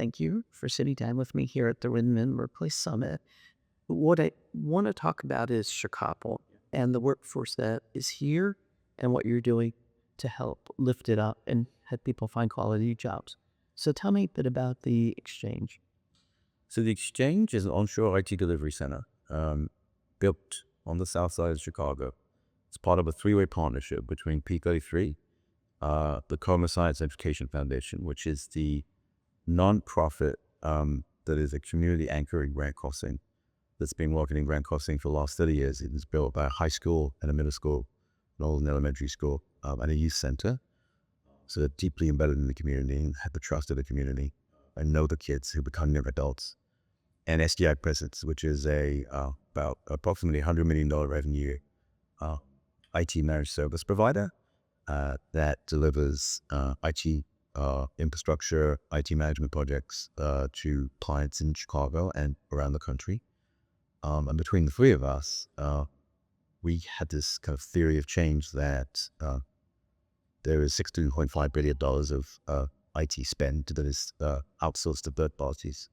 thank you for sitting down with me here at the Windman Workplace Summit. What I want to talk about is Chicago and the workforce that is here and what you're doing to help lift it up and have people find quality jobs. So tell me a bit about the exchange. So the Exchange is an onshore IT delivery center built on the south side of Chicago. It's part of a three-way partnership between P33, the Coma Science Education Foundation, which is the nonprofit that is a community anchoring grant crossing that's been working in grant crossing for the last 30 years. It is built by a high school and a middle school, an old elementary school, and a youth center. So they're deeply embedded in the community and have the trust of the community and know the kids who become young adults. And SDI Presence, which is about approximately $100 million revenue IT managed service provider that delivers IT infrastructure, IT management projects to clients in Chicago and around the country. And between the three of us, we had this kind of theory of change that there is $16.5 billion of IT spend that is outsourced to third parties.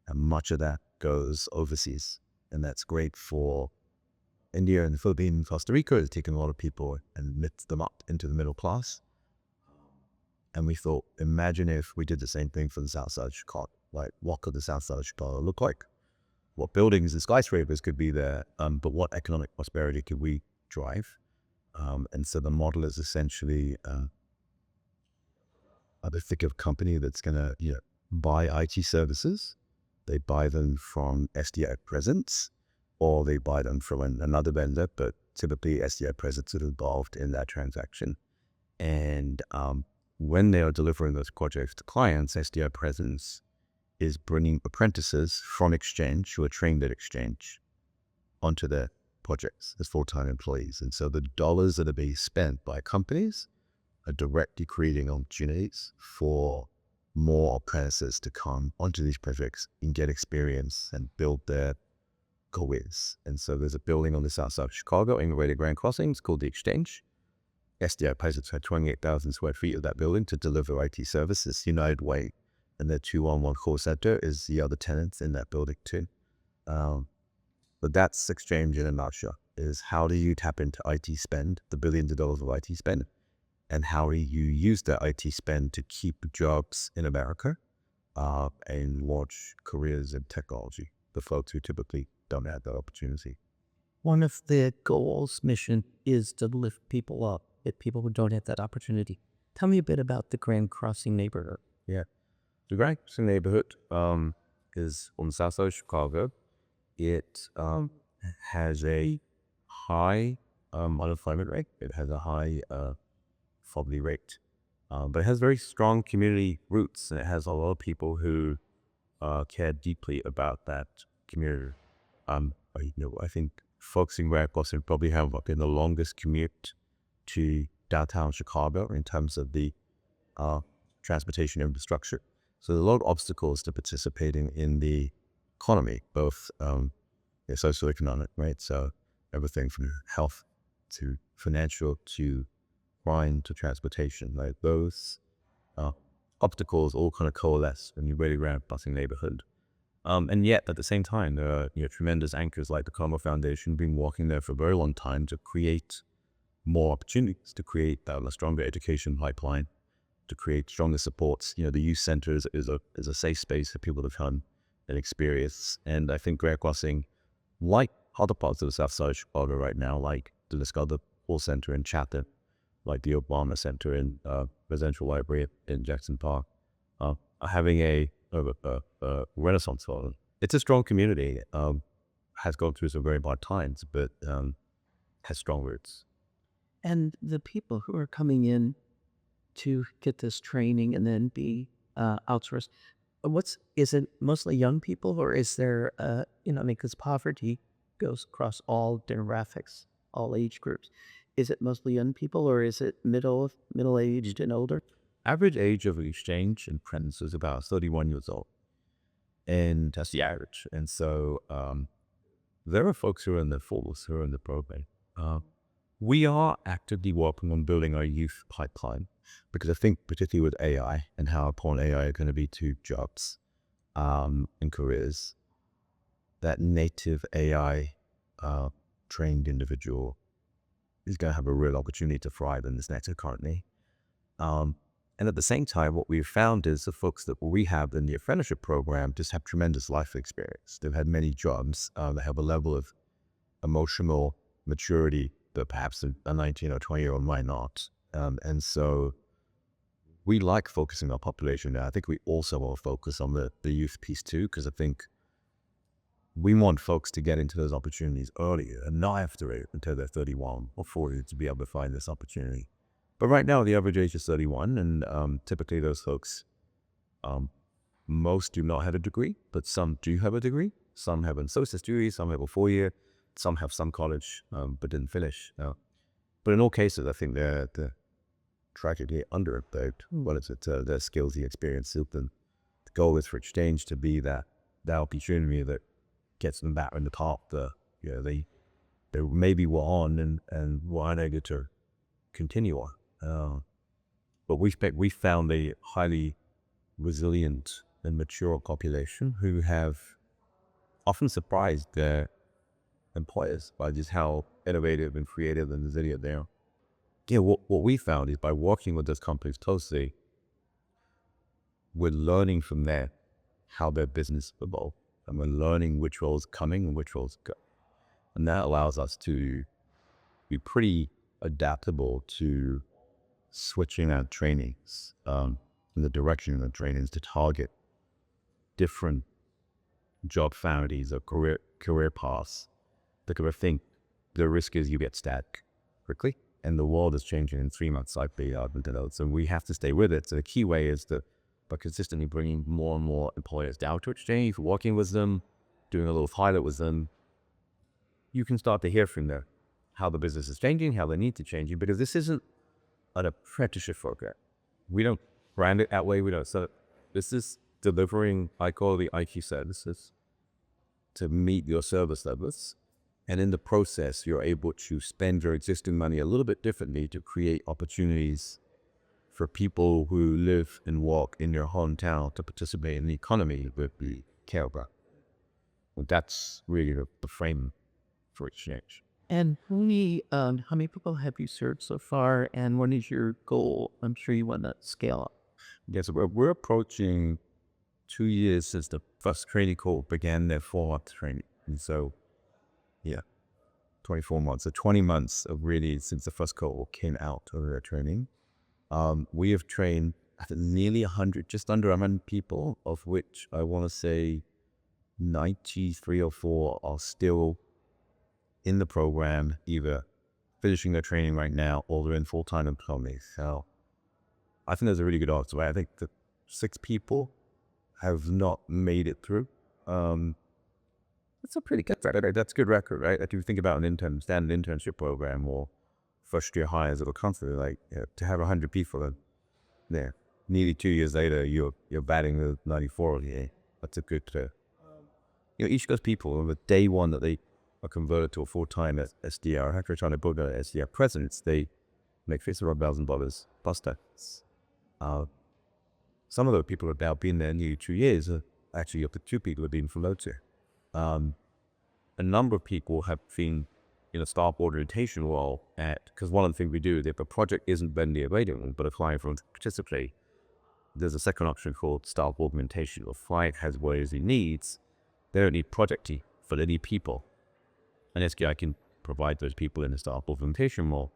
And much of that goes overseas. And that's great for India and the Philippines and Costa Rica. It's taken a lot of people and lifts them up into the middle class. And we thought, imagine if we did the same thing for the south side of Chicago. Like, what could the south side of Chicago look like? What buildings and skyscrapers could be there, but what economic prosperity could we drive? And so the model is essentially think of a company that's going to buy IT services. They buy them from SDI Presence, or they buy them from another vendor, but typically SDI Presence is involved in that transaction. And when they are delivering those projects to clients, SDI Presence is bringing apprentices from Xchange who are trained at Xchange onto their projects as full-time employees. And so the dollars that are being spent by companies are directly creating opportunities for more apprentices to come onto these projects and get experience and build their careers. And so there's a building on the south side of Chicago in the Grand Crossing. It's called the Exchange. SDI Presence had 28,000 square feet of that building to deliver IT services. United Way and their 211 call center is the other tenants in that building too. But that's Exchange in a nutshell, is how do you tap into IT spend, the billions of dollars of IT spend, and how do you use that IT spend to keep jobs in America and launch careers in technology, the folks who typically don't have that opportunity. One of the goals, mission, is to lift people up, if people who don't have that opportunity. Tell me a bit about the Grand Crossing neighborhood. Yeah. The Grand Crossing neighborhood is on the south side of Chicago. It has a high unemployment rate. It has a high poverty rate, but it has very strong community roots, and it has a lot of people who care deeply about that community. I think folks in Grand Crossing probably have been the longest commute to downtown Chicago in terms of the transportation infrastructure. So there are a lot of obstacles to participating in the economy, both socioeconomic, right? So everything from health to financial to crime to transportation, like those obstacles all kind of coalesce in the really Grand Crossing neighborhood. And yet at the same time, there are tremendous anchors like the Como Foundation been working there for a very long time to create more opportunities, to create a stronger education pipeline, to create stronger supports. The youth center is a safe space for people to come and experience. And I think Grand Crossing, like other parts of the south side of Chicago right now, like the Discover Hall Center in Chatham, like the Obama Center in Residential Library in Jackson Park, are having a renaissance for them. It's a strong community, has gone through some very bad times, but has strong roots. And the people who are coming in to get this training and then be outsourced, is it mostly young people, or is there, because poverty goes across all demographics, all age groups. Is it mostly young people, or is it middle-aged and older? Average age of Exchange and Presence is about 31 years old. And that's the average. And so there are folks who are in their 40s who are in the program. We are actively working on building our youth pipeline, because I think particularly with AI and how important AI is going to be to jobs, in careers, that native AI trained individual is going to have a real opportunity to thrive in this next economy. And at the same time, what we've found is the folks that we have in the apprenticeship program just have tremendous life experience. They've had many jobs. They have a level of emotional maturity that perhaps a 19 or 20-year-old might not. And so we like focusing on population now. I think we also want to focus on the youth piece too, because I think we want folks to get into those opportunities earlier and not have to wait until they're 31 or 40 to be able to find this opportunity. But right now, the average age is 31, and typically those folks, most do not have a degree, but some do have a degree. Some have an associate's degree, some have a 4-year, some have some college, but didn't finish. But in all cases, I think they're tragically underemployed. What is it? Their skills, the experience. The goal is for Xchange to be that opportunity that gets them back in the top. They maybe were on and were unable to continue on. But we found a highly resilient and mature population who have often surprised their employers by just how innovative and creative and resilient they are. Yeah, what we found is by working with those companies closely, we're learning from there how their business evolve, and we're learning which roles are coming and which roles go. And that allows us to be pretty adaptable to switching our trainings, in the direction of the trainings to target different job families or career paths. Because I think the risk is you get stuck quickly, and the world is changing in 3 months. So we have to stay with it. So the key way is by consistently bringing more and more employers down to Xchange, working with them, doing a little pilot with them, you can start to hear from them how the business is changing, how they need to change it, because this isn't an apprenticeship program. We don't brand it that way. We don't. So this is delivering high-quality IT services to meet your service levels. And in the process, you're able to spend your existing money a little bit differently to create opportunities for people who live and work in your hometown to participate in the economy that we care about. And that's really the frame for Xchange. And how many people have you served so far, and what is your goal? I'm sure you want to scale up. Yeah, so we're approaching 2 years since the first training cohort began their 4-month training. And so, yeah, 24 months. So 20 months of really since the first cohort came out of their training. We have trained nearly 100, just under 100 people, of which I want to say 93 or 4 are still in the program, either finishing their training right now or they're in full-time employment. So I think there's a really good odds. I think that 6 people have not made it through. That's a pretty good record. That's a good record, right? If you think about standard internship program or first-year hires of a company, to have 100 people, nearly 2 years later, you're batting the 94. Yeah, that's a good. Each of those people, on the day one that they are converted to a full-time SDR, after trying to build an SDI Presence, they make $51,000 plus tax. Some of the people have now been there nearly 2 years. Actually, up to 2 people have been promoted. A number of people have been in a staff orientation role because one of the things we do, if a project isn't readily available, but a client wants to participate, there's a second option called staff augmentation. If a client has what he needs, they don't need project team, but they need people. And SDI can provide those people in the staff augmentation role.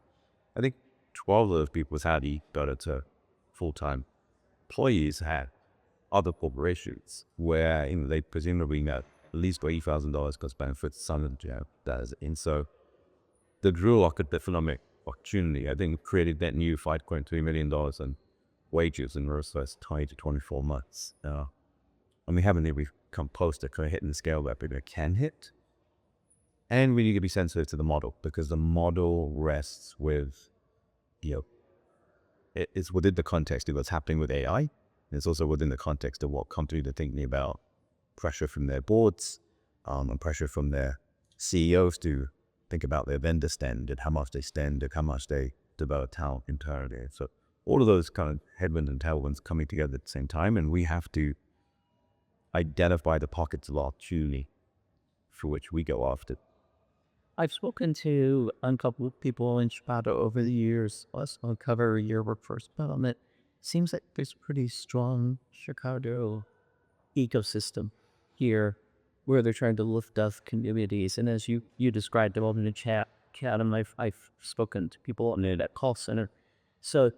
I think 12 of those people had got it to full-time employees had other corporations where they presumably got at least $80,000 cost benefits, some of them that is. And so the real economic opportunity, I think, created that new $5.3 million in wages in the first 20 to 24 months. And we haven't even come close to kind of hitting the scale that we can hit. And we need to be sensitive to the model, because the model rests with, it's within the context of what's happening with AI. And it's also within the context of what companies are thinking about, pressure from their boards, and pressure from their CEOs to think about their vendor spend and how much they spend and how much they develop talent internally. So all of those kind of headwinds and tailwinds coming together at the same time, and we have to identify the pockets of opportunity for which we go after. I've spoken to a couple of people in Chicago over the years. Let's uncover your workforce development. Seems like there's a pretty strong Chicago ecosystem here where they're trying to lift up communities. And as you described them in the chat, and I've spoken to people in that call center. So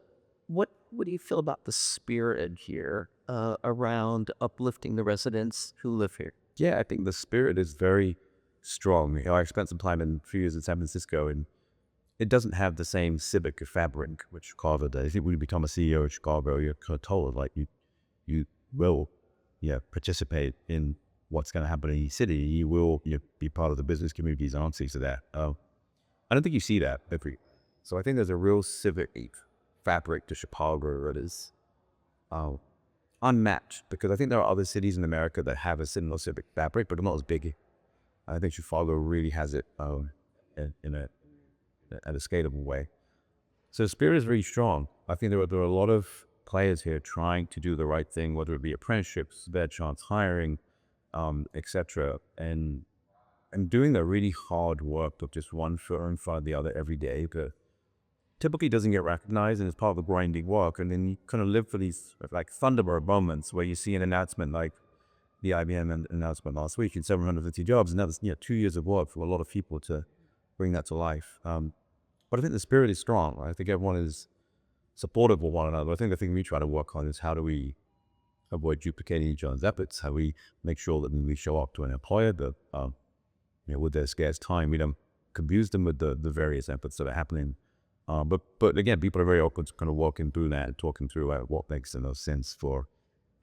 what do you feel about the spirit here around uplifting the residents who live here? Yeah, I think the spirit is very strong. I spent some time in 3 years in San Francisco, and it doesn't have the same civic fabric which Chicago does. I think when you become a CEO of Chicago, you're kind of told like you will participate in what's going to happen in your city. You will be part of the business community's answers to that. I don't think you see that every. So I think there's a real civic fabric to Chicago that is unmatched, because I think there are other cities in America that have a similar civic fabric, but they're not as big. I think Chicago really has it at a scalable way. So the spirit is very strong. I think there are a lot of players here trying to do the right thing, whether it be apprenticeships, bed chance hiring, etc. And doing the really hard work of just one foot in front of the other every day, but typically doesn't get recognized, and it's part of the grinding work. And then you kind of live for these like Thunderbird moments where you see an announcement like the IBM announcement last week in 750 jobs, and that was 2 years of work for a lot of people to bring that to life. But I think the spirit is strong. I think everyone is supportive of one another. I think the thing we try to work on is how do we avoid duplicating each other's efforts? How do we make sure that when we show up to an employer that with their scarce time, we don't confuse them with the various efforts that are happening. But again, people are very open to kind of walking through that and talking through what makes the most sense for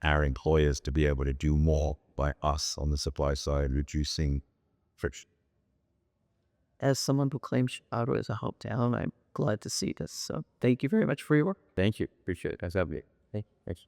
our employers to be able to do more by us on the supply side, reducing friction. As someone who claims Chicago as a hometown, I'm glad to see this. So thank you very much for your work. Thank you. Appreciate it. Thanks for having me. Thanks.